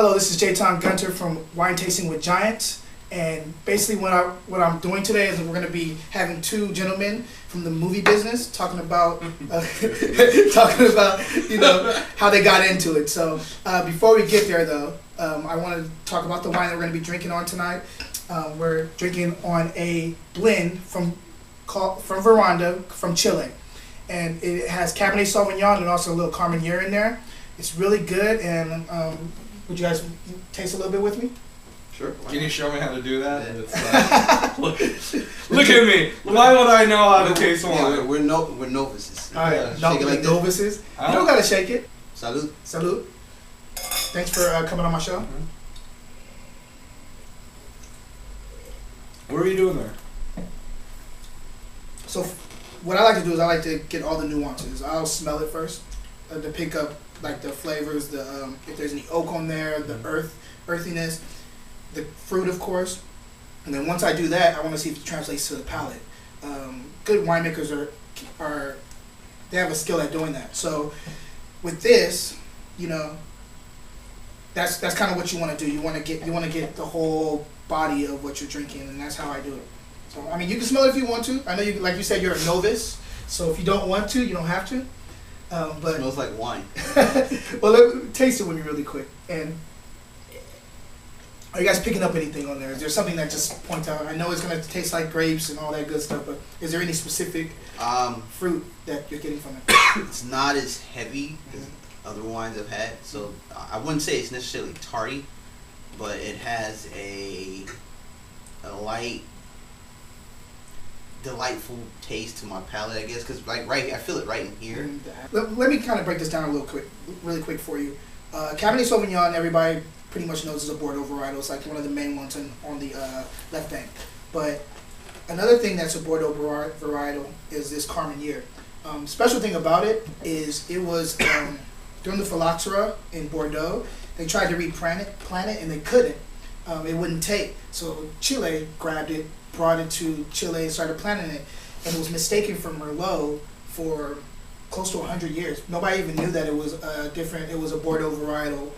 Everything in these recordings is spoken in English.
Hello, this is Jayton Gunter from Wine Tasting with Giants, and basically what I'm doing today is we're going to be having two gentlemen from the movie business talking about how they got into it. So before we get there though, I want to talk about the wine that we're going to be drinking on tonight. We're drinking on a blend from Veranda from Chile, and it has Cabernet Sauvignon and also a little Carmenere in there. It's really good, and would you guys taste a little bit with me? Sure. Can you show me how to do that? Yeah. Look at me. Why would I know how to taste wine? Yeah, we're novices. All right, novices. You don't gotta shake it. Salud. Salud. Thanks for coming on my show. Mm-hmm. What are you doing there? So, what I like to do is I like to get all the nuances. I'll smell it first to pick up like the flavors, the if there's any oak on there, the earthiness, the fruit, of course. And then once I do that, I want to see if it translates to the palate. Good winemakers are they have a skill at doing that. So with this, that's kind of what you want to do. You want to get the whole body of what you're drinking, and that's how I do it. So I mean, you can smell it if you want to. I know you, like you said, you're a novice, so if you don't want to, you don't have to. But it smells like wine. Well, taste it with me really quick. And are you guys picking up anything on there? Is there something that just points out? I know it's going to taste like grapes and all that good stuff, but is there any specific fruit that you're getting from it? It's not as heavy as other wines I've had, so I wouldn't say it's necessarily tarty, but it has a light, delightful taste to my palate, I guess, because like right here, I feel it right in here. Let me kind of break this down really quick for you. Cabernet Sauvignon, everybody pretty much knows is a Bordeaux varietal. It's like one of the main ones on the left bank. But another thing that's a Bordeaux varietal is this Carmenere. Special thing about it is it was during the phylloxera in Bordeaux. They tried to replant it and they couldn't. It wouldn't take. So Chile grabbed it, brought it to Chile and started planting it, and it was mistaken for Merlot for close to 100 years. Nobody even knew that it was it was a Bordeaux varietal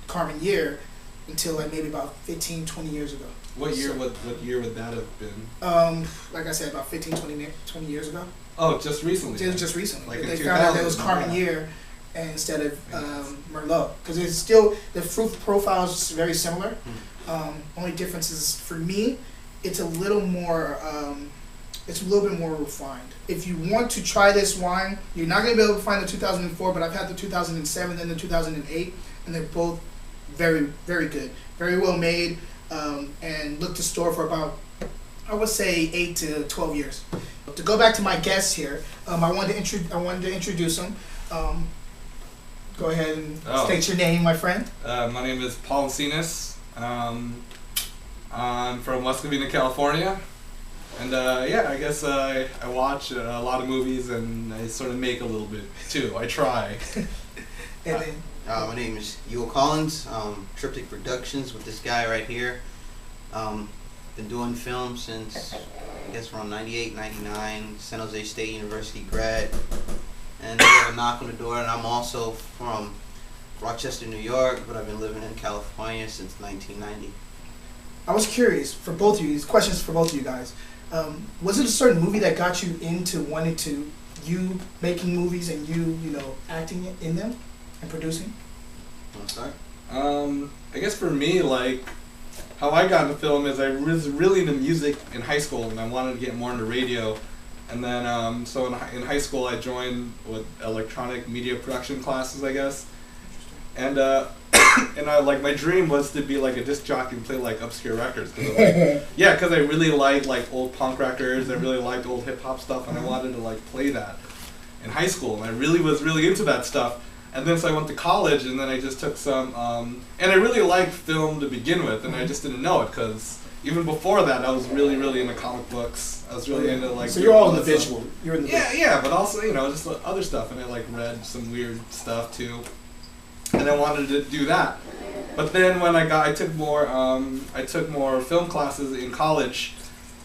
Carmenere until like maybe about 15, 20 years ago. What year would that have been? Like I said, about 15, 20 years ago. Oh, just recently. It was just recently. Like they found out that it was Carmenere instead of Merlot, because it's still, the fruit profile is very similar. Only difference is, for me, it's a little more, it's a little bit more refined. If you want to try this wine, you're not going to be able to find the 2004, but I've had the 2007 and the 2008, and they're both very, very good, very well made, and look to store for about, I would say, 8 to 12 years. To go back to my guests here, I wanted to introduce them. Go ahead and state your name, my friend. My name is Paul Encinas. I'm from West Covina, California. And I guess I watch a lot of movies, and I sort of make a little bit too. I try. And then, my name is Actor Collins. Tryptych Productions with this guy right here. Been doing film since, I guess, around 98, 99. San Jose State University grad. And I got a knock on the door, and I'm also from Rochester, New York, but I've been living in California since 1990. I was curious, for both of you, these questions for both of you guys. Was it a certain movie that got you into wanting to, you making movies and you acting in them and producing? Want to start? I guess for me, like, how I got into film is I was really into music in high school, and I wanted to get more into radio. And then, so in high school, I joined with electronic media production classes, I guess. And my dream was to be like a disc jockey and play like obscure records. Because I really liked like old punk records. I really liked old hip hop stuff, and I wanted to like play that in high school. And I really was into that stuff. And then so I went to college, and then I just took some. And I really liked film to begin with, and I just didn't know it because even before that, I was really into comic books. I was really into like. So you're all in the visual. You're in the yeah, but also just other stuff, and I like read some weird stuff too, and I wanted to do that. But then when I took more film classes in college,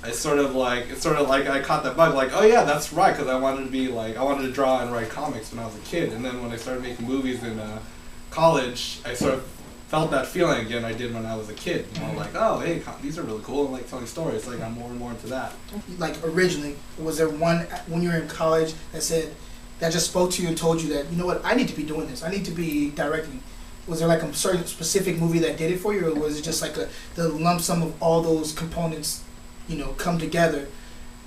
I sort of like I caught that bug, like, oh yeah, that's right, because I wanted to draw and write comics when I was a kid, and then when I started making movies in college, I sort of felt that feeling again I did when I was a kid. You know, Mhm. like, oh, hey, these are really cool. I like telling stories. Like, I'm more and more into that. Like originally, was there one when you were in college that just spoke to you and told you that, you know what, I need to be doing this. I need to be directing. Was there like a certain specific movie that did it for you, or was it just like the lump sum of all those components, you know, come together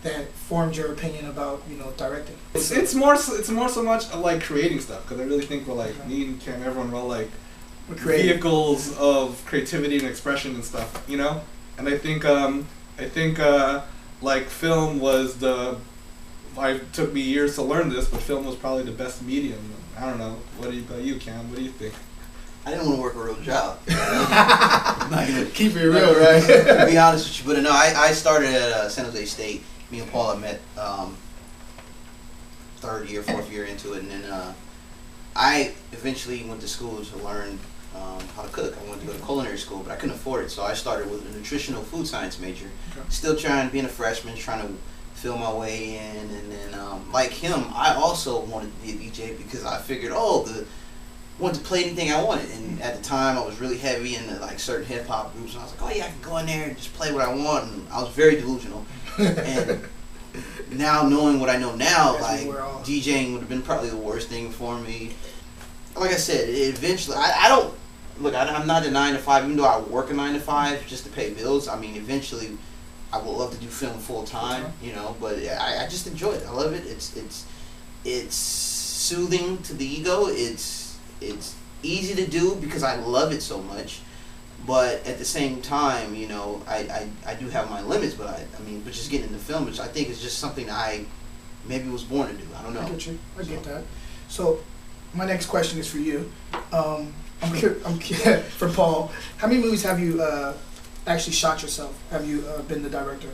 that formed your opinion about, you know, directing? It's more so much like creating stuff, because I really think we're like, me and Cam, everyone, we're all like vehicles of creativity and expression and stuff, you know. And I think like film was it took me years to learn this, but film was probably the best medium. I don't know. What about you, Cam? What do you think? I didn't want to work a real job. I'm not gonna keep it real, right? To be honest with you, but no, I started at San Jose State. Me and Paul had met third year, fourth year into it, and then I eventually went to school to learn how to cook. I went to go to culinary school, but I couldn't afford it, so I started with a nutritional food science major. Okay. Still being a freshman, trying to feel my way in, and then like him, I also wanted to be a DJ because I figured, wanted to play anything I wanted, and at the time I was really heavy into like certain hip hop groups, and I was like, oh yeah, I can go in there and just play what I want, and I was very delusional. And now knowing what I know now, like DJing would have been probably the worst thing for me. Like I said, eventually, I'm not a 9 to 5, even though I work a 9 to 5 just to pay bills. I mean, eventually, I would love to do film full time, you know. But I just enjoy it. I love it. It's soothing to the ego. It's easy to do because I love it so much. But at the same time, you know, I do have my limits. But but just getting into film, which I think is just something I maybe was born to do. I don't know. I get you. I get that. So, my next question is for you. I'm for Paul. How many movies have you actually shot yourself? Have you been the director?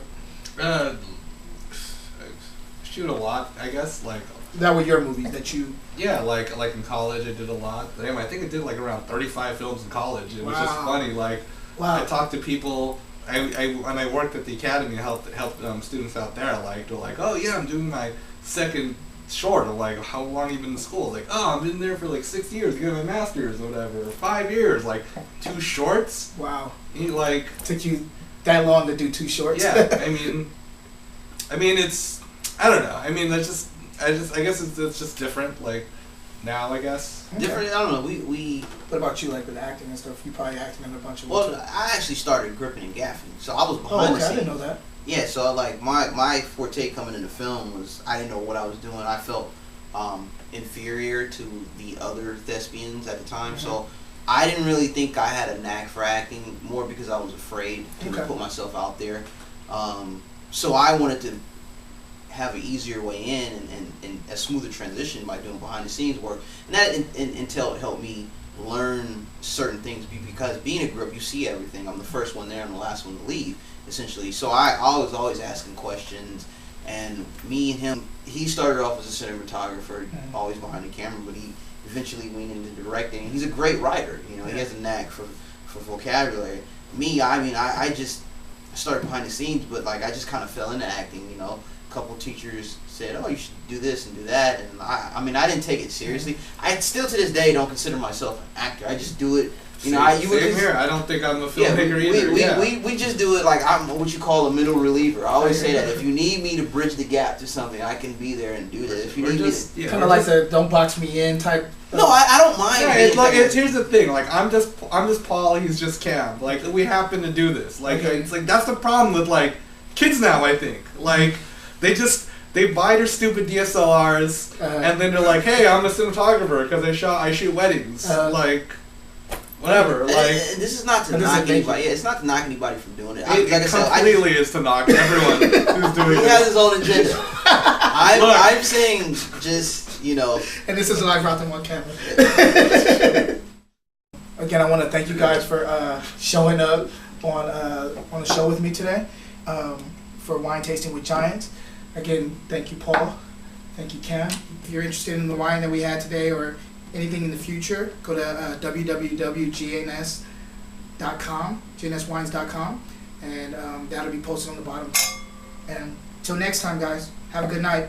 Shoot a lot, I guess. Like that were your movies that you. Yeah, like in college I did a lot. But anyway, I think I did like around 35 films in college. It was just funny. Like I talked to people. When I worked at the academy, helped students out there. Like they're like, oh yeah, I'm doing my second short. I'm like, how long have you been in school? Like, oh, I've been there for like 6 years, getting my master's or whatever, or 5 years. Like 2 shorts. Wow. Like took you that long to do 2 shorts? Yeah. I mean, it's. I don't know. I mean, I guess it's just different. Like now, I guess. Okay. Different. I don't know. We. What about you? Like with acting and stuff, you probably acting in a bunch of. Well, I actually started gripping and gaffing, so I was behind the scenes. I didn't know that. Yeah, so like my forte coming into film was I didn't know what I was doing. I felt inferior to the other thespians at the time, so I didn't really think I had a knack for acting. More because I was afraid to put myself out there. So I wanted to have an easier way in and a smoother transition by doing behind the scenes work, and that until it helped me learn certain things because being a group, you see everything. I'm the first one there and the last one to leave, essentially. So I was always asking questions, and me and him, he started off as a cinematographer, always behind the camera, but he eventually went into directing. He's a great writer, you know. He has a knack for vocabulary. Me, I just started behind the scenes, but like I just kind of fell into acting, you know. A couple teachers said, oh, you should do this and do that, and I didn't take it seriously. I still to this day don't consider myself an actor. I just do it. You know, same here. I don't think I'm a filmmaker either. We just do it like I'm what you call a middle reliever. I always say that if you need me to bridge the gap to something, I can be there and do that. If you need me to, kind of like the don't box me in type. No, I don't mind. Yeah, here's the thing. Like I'm just Paul. He's just Cam. Like we happen to do this. Like it's like that's the problem with like kids now. I think like they buy their stupid DSLRs and then they're like, hey, I'm a cinematographer because I shoot weddings. Like. Whatever, like this is not to knock anybody. Yeah, it's not to knock anybody from doing it. It completely is to knock everyone who's doing it. He has his own agenda. I'm saying just, you know. And this is what I brought them on camera. Again, I want to thank you guys for showing up on the show with me today for Wine Tasting with Giants. Again, thank you, Paul. Thank you, Cam. If you're interested in the wine that we had today or anything in the future, go to www.gns.com, gnswines.com, and that'll be posted on the bottom. And until next time, guys, have a good night.